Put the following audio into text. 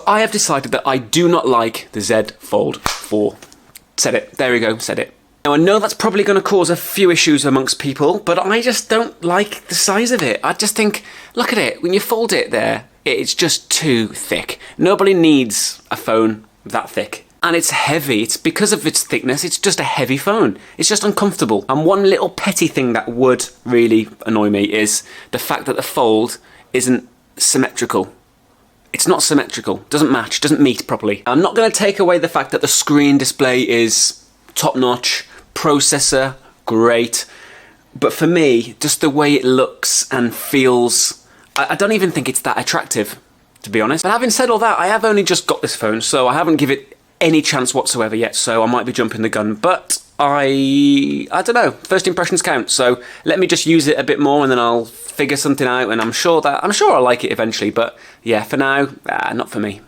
I have decided that I do not like the Z Fold 4. Said it. There we go, said it. Now I know that's probably going to cause a few issues amongst people, but I just don't like the size of it. I just think, look at it, when you fold it there, it's just too thick. Nobody needs a phone that thick. And it's heavy. It's because of its thickness, it's just a heavy phone. It's just uncomfortable. And one little petty thing that would really annoy me is the fact that the fold isn't symmetrical. It's not symmetrical, doesn't match, doesn't meet properly. I'm not going to take away the fact that the screen display is top-notch, processor, great, but for me, just the way it looks and feels, I don't even think it's that attractive, to be honest. But having said all that, I have only just got this phone, so I haven't given it any chance whatsoever yet, so I might be jumping the gun, but I don't know, first impressions count, so let me just use it a bit more and then I'll figure something out, and I'm sure I'll like it eventually, but yeah, for now, not for me.